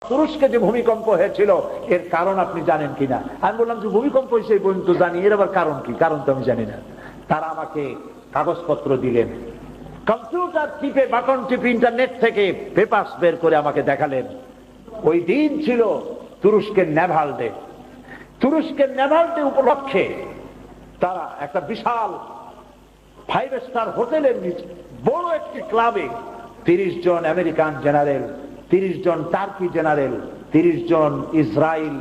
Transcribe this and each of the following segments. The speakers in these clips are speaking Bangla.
তুরস্কে যে ভূমিকম্প হয়েছিল এর কারণ আপনি জানেন কিনা? আমি বললাম যে ভূমিকম্প হয়েছে এই পর্যন্ত জানি, এর আবার কারণ কি? কারণ তো আমি জানি না। তারা আমাকে কাগজপত্র দিলেন, কম্পিউটার টিপে বাটন টিপে ইন্টারনেট থেকে পেপারস বের করে আমাকে দেখালেন। ওই দিন ছিল তুরস্কের নেভাল ডে। তুরস্কের নেভাল ডে উপলক্ষে তারা একটা বিশাল 5 স্টার হোটেলের নিচে বড় একটি ক্লাবে 30 জন আমেরিকান জেনারেল, 30 জন টার্কি জেনারেল, 30 জন ইসরায়েল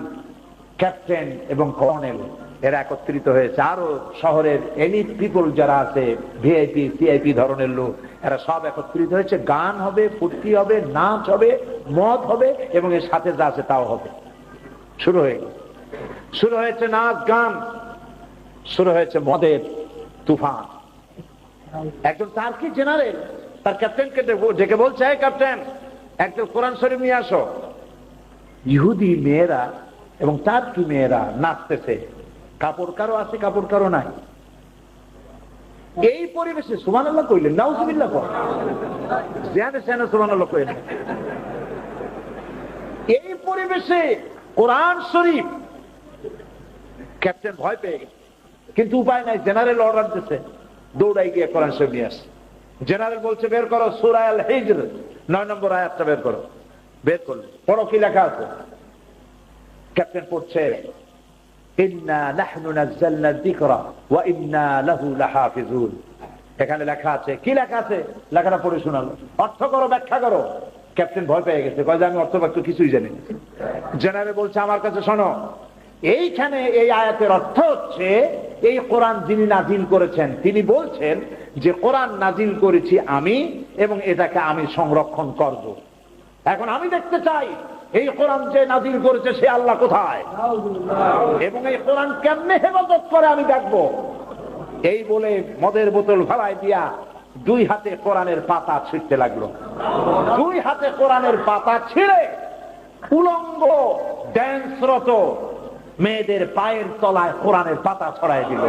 ক্যাপ্টেন এবং কর্নেল এরা একত্রিত হয়েছে। আরো শহরের এলিট পিপল যারা আছে, ভিআইপি সিআইপি ধরনের লোক, এরা সব একত্রিত হয়েছে। গান হবে, ফুর্তি হবে, নাচ হবে, মদ হবে এবং এর সাথে যা আছে তাও হবে। শুরু হয়েছে নাচ গান, শুরু হয়েছে মদের তুফান। একজন টার্কি জেনারেল তার ক্যাপ্টেনকে ডেকে বলছে, এই ক্যাপ্টেন, একজন কোরআন শরীফ নিয়ে আসো। ইহুদি মেয়েরা এবং টার্কি মেয়েরা নাচতেছে, কাপড় কারো আছে, কাপড় কারো নাই। এই পরিবেশে সুবহানাল্লাহ কইলেন, নাউজুবিল্লাহ সুবহানাল্লাহ কইলেন। এই পরিবেশে কোরআন শরীফ, ক্যাপ্টেন ভয় পেয়ে গেছে, কিন্তু উপায় নাই, জেনারেল অর্ডার দিচ্ছে, দৌড়াই গিয়ে কোরআন শরীফ নিয়ে আসে। জেনারেল বলছে বের করো সূরা আল হিজর 9 নম্বর আয়াতটা বের করো। বের করলো, পড়ো কি লেখা আছে। ক্যাপ্টেন পড়ছে, ইন্না নাহনু নাযালনা যিকরা ওয়া ইন্না লাহু লাহাফিজুন। এখানে লেখা আছে, কি লেখা আছে? লেখাটা পড়ে শোনালো, অর্থ করো, ব্যাখ্যা করো। ক্যাপ্টেন ভয় পেয়ে গেছে, কয় যে আমি অর্থ ব্যাখ্যা কিছুই জানি না। জেনারেল বলছে, আমার কাছে শোনো, এইখানে এই আয়াতের অর্থ হচ্ছে, এই কোরআন যিনি নাজিল করেছেন তিনি বলছেন যে কোরআন নাজিল করেছি আমি এবং এটাকে আমি সংরক্ষণ করব। এখন আমি দেখতে চাই এই কোরআন যে নাজিল করেছে সে আল্লাহ কোথায় এবং এই কোরআন কেমনে হেফাজত করে আমি দেখবো। এই বলে মদের বোতল ফেলাই দিয়া 2 হাতে কোরআনের পাতা ছিঁড়তে লাগলো। 2 হাতে কোরআনের পাতা ছিঁড়ে উলঙ্গ ড্যান্সরত মেয়েদের পায়ের তলায় কোরআনের পাতা ছড়াই দিল।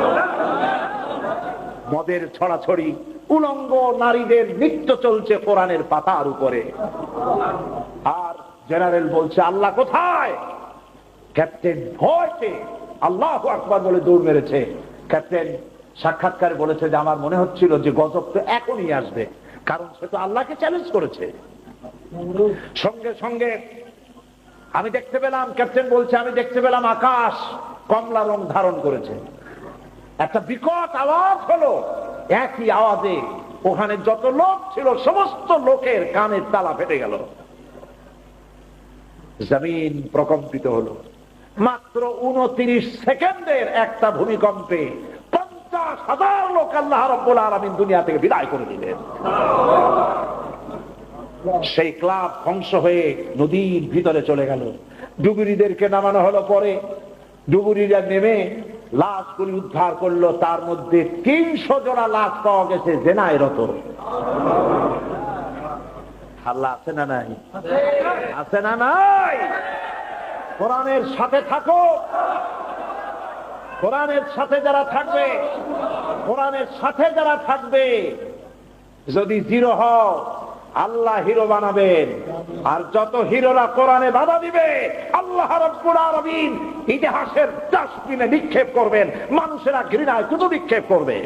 মদের ছড়াছড়ি, উলঙ্গ নারীদের নৃত্য চলছে কোরআনের পাতার উপরে। আর জেনারেল বলছে, আল্লাহ কোথায়? ক্যাপ্টেন ভয়তে আল্লাহু আকবার বলে দৌড় মেরেছে। ক্যাপ্টেন সাক্ষাৎকারে বলেছে যে আমার মনে হচ্ছিল যে গজব তো এখনই আসবে, কারণ সে তো আল্লাহকে চ্যালেঞ্জ করেছে। সঙ্গে সঙ্গে আমি দেখতে পেলাম, ক্যাপ্টেন বলছে, আমি দেখতে পেলাম আকাশ কমলা রং ধারণ করেছে। একটা বিকট আওয়াজ হলো, একই আওয়াজে ওখানে যত লোক ছিল সমস্ত লোকের কানের তালা ফেটে গেল, জমিন প্রকম্পিত হলো। মাত্র 29 সেকেন্ডের একটা ভূমিকম্পে 50,000 লোক আল্লাহ রাব্বুল আলামিন দুনিয়া থেকে বিদায় করে দিলেন। সেই ক্লাব ধ্বংস হয়ে নদীর ভিতরে চলে গেল। ডুবুরিদেরকে নামানো হলো। পরে ডুবুরিরা নেমে লাশগুলি উদ্ধার করলো, তার মধ্যে 300 জোড়া লাশ পাওয়া গেছে জেনায় রত। আল্লাহ আছে না নাই? আছে না নাই? কোরআনের সাথে থাকো। কোরআনের সাথে যারা থাকবে, কোরআনের সাথে যারা থাকবে, যদি জিরো হও আল্লাহ হিরো বানাবেন। আর যত হিরোরা কোরআনে বাধা দিবে আল্লাহ রাব্বুল আলামিন ইতিহাসের ডাস্টবিনে নিক্ষেপ করবেন, মানুষেরা ঘৃণায় কুতো নিক্ষেপ করবে।